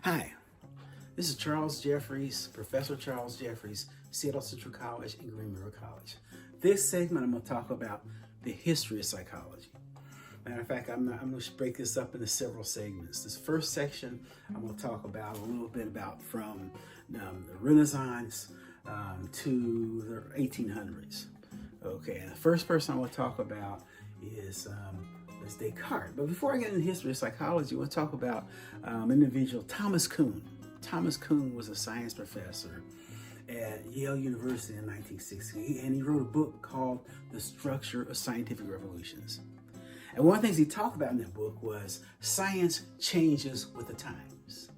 Hi, this is Charles Jeffries, Professor Charles Jeffries, Seattle Central College and Green River College. This segment, I'm going to talk about the history of psychology. Matter of fact, I'm going to break this up into several segments. This first section, I'm going to talk about a little bit about from the Renaissance to the 1800s. Okay, and the first person I want to talk about is Descartes. But before I get into the history of psychology, I want to talk about individual Thomas Kuhn. Thomas Kuhn was a science professor at Yale University in 1960, and he wrote a book called The Structure of Scientific Revolutions. And one of the things he talked about in that book was science changes with the times.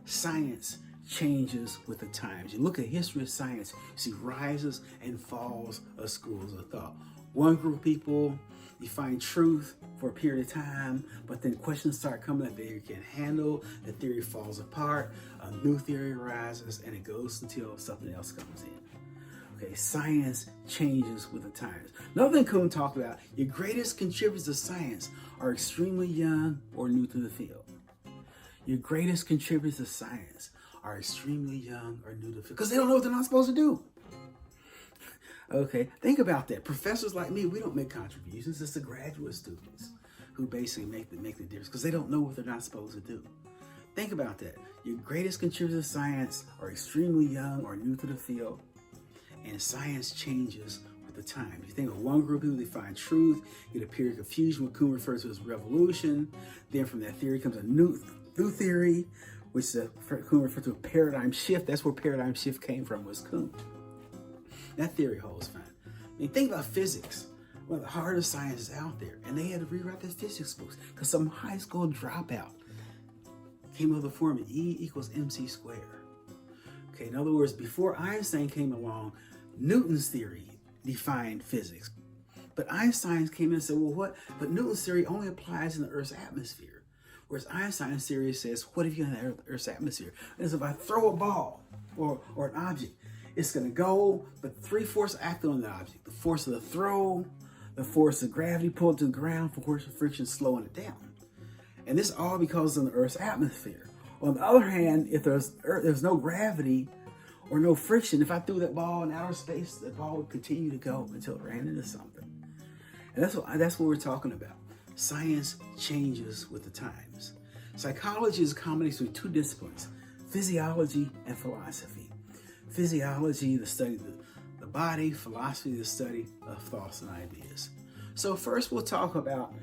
Science changes with the times. You look at history of science, you see rises and falls of schools of thought. One group of people, you find truth for a period of time, but then questions start coming that they can't handle, the theory falls apart, a new theory arises, and it goes until something else comes in. Okay, science changes with the times. Another thing Kuhn talked about, your greatest contributors to science are extremely young or new to the field. Your greatest contributors to science are extremely young or new to the field because they don't know what they're not supposed to do. Okay, think about that. Professors like me, we don't make contributions. It's the graduate students who basically make the difference because they don't know what they're not supposed to do. Think about that. Your greatest contributors to science are extremely young or new to the field, and science changes with the time. If you think of one group of people, they find truth, get a period of confusion, what Kuhn refers to as revolution. Then from that theory comes a new theory, which Kuhn referred to a paradigm shift. That's where paradigm shift came from, was Kuhn. That theory holds fine. I mean, think about physics, one of the hardest sciences out there, and they had to rewrite their physics books because some high school dropout came up with the formula E equals mc squared. Okay, in other words, before Einstein came along, Newton's theory defined physics. But Einstein came in and said, well, what? But Newton's theory only applies in the Earth's atmosphere. Whereas Einstein's theory says, what if you're in the Earth's atmosphere? And so if I throw a ball or an object, it's going to go, but three forces act on the object. The force of the throw, the force of gravity pull it to the ground, the force of friction slowing it down. And this all because of the Earth's atmosphere. On the other hand, if there's no gravity or no friction, if I threw that ball in outer space, the ball would continue to go until it ran into something. And that's what we're talking about. Science changes with the times. Psychology is a combination of two disciplines, physiology and philosophy. Physiology, the study of the body; philosophy, the study of thoughts and ideas. So first we'll talk about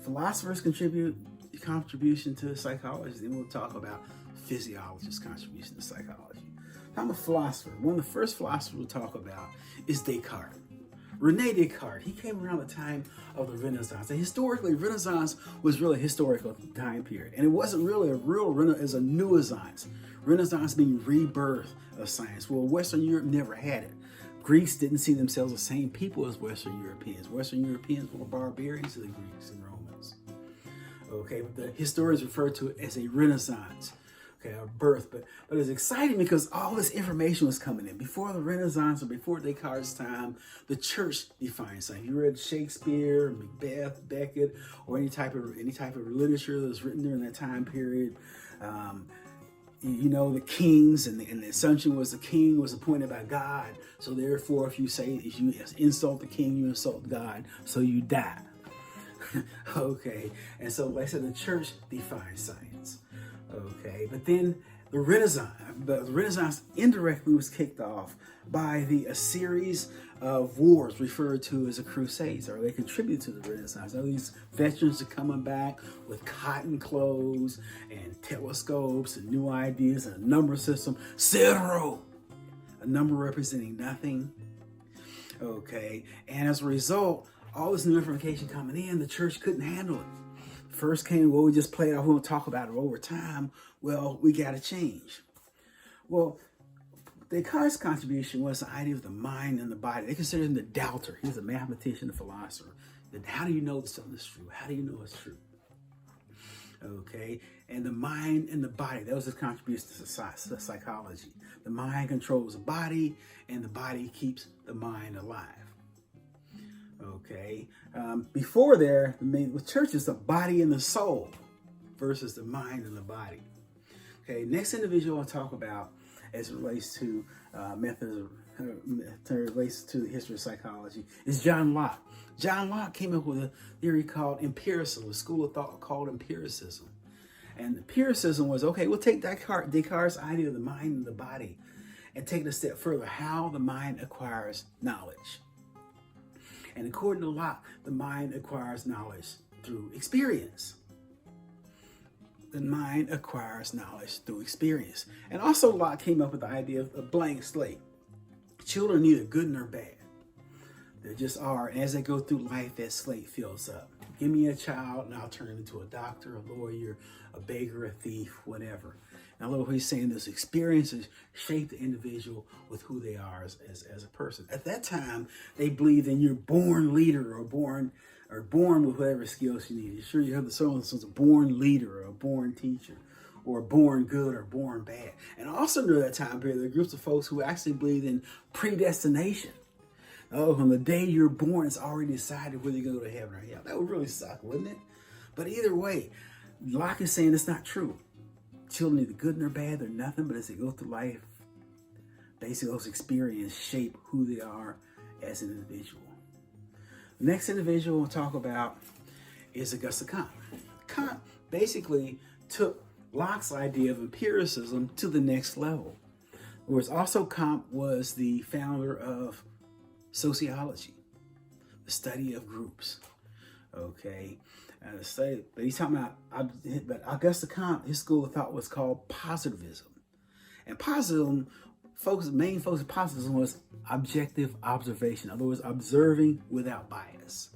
philosophers' contribution to psychology, then we'll talk about physiologists' contribution to psychology. I'm a philosopher. One of the first philosophers we'll talk about is Descartes. Rene Descartes, he came around the time of the Renaissance. And historically, Renaissance was really a historical time period. And it wasn't really a real Renaissance, as a nuisance. Renaissance being rebirth of science. Well, Western Europe never had it. Greeks didn't see themselves the same people as Western Europeans. Western Europeans were barbarians to the Greeks and Romans. Okay, but the historians refer to it as a Renaissance. Okay, a birth, but it's exciting because all this information was coming in. Before the Renaissance or before Descartes' time, the church defined science. You read Shakespeare, Macbeth, Beckett, or any type of literature that was written during that time period. The kings, and the assumption was the king was appointed by God. So therefore, if you insult the king, you insult God, so you die. Okay, and so like I said, the church defined science. Okay, but then the Renaissance indirectly was kicked off by a series of wars referred to as the Crusades, or they contributed to the Renaissance. Now these veterans are coming back with cotton clothes and telescopes and new ideas and a number system, zero, a number representing nothing. Okay, and as a result, all this new information coming in, the church couldn't handle it. First came, well, we just played out, we won't talk about it over time. Well, we got to change. Well, Descartes' contribution was the idea of the mind and the body. They considered him the doubter. He was a mathematician, a philosopher. How do you know that something is true? How do you know it's true? Okay, and the mind and the body, that was his contribution to psychology. The mind controls the body, and the body keeps the mind alive. Okay, before there, the church is the body and the soul versus the mind and the body. Okay, next individual I'll talk about as it relates to methods, relates to the history of psychology is John Locke. John Locke came up with a theory called empiricism, a school of thought called empiricism. And empiricism was, okay, we'll take Descartes' idea of the mind and the body and take it a step further, how the mind acquires knowledge. And according to Locke, the mind acquires knowledge through experience. The mind acquires knowledge through experience. And also Locke came up with the idea of a blank slate. Children are neither good nor bad. They just are. And as they go through life, that slate fills up. Give me a child and I'll turn him into a doctor, a lawyer, a baker, a thief, whatever. And I love what he's saying. Those experiences shape the individual with who they are as a person. At that time, they believed in your born leader or born with whatever skills you need. You're sure you have the so-and-so's a born leader or a born teacher or born good or born bad. And also during that time period, there are groups of folks who actually believed in predestination. Oh, on the day you're born, it's already decided whether you go to heaven or hell. That would really suck, wouldn't it? But either way, Locke is saying it's not true. Children neither good nor bad, they're nothing, but as they go through life, basically those experiences shape who they are as an individual. The next individual we'll talk about is Auguste Comte. Comte basically took Locke's idea of empiricism to the next level. Whereas also Comte was the founder of sociology, the study of groups. Okay, and the study, but he's talking about, but Auguste Comte, his school of thought was called positivism, and positivism, main focus of positivism was objective observation. In other words, observing without bias.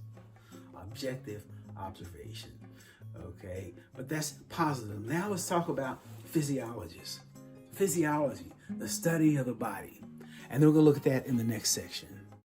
Objective observation. Okay, but that's positive. Now let's talk about physiologists. Physiology, the study of the body, and then we're gonna look at that in the next section.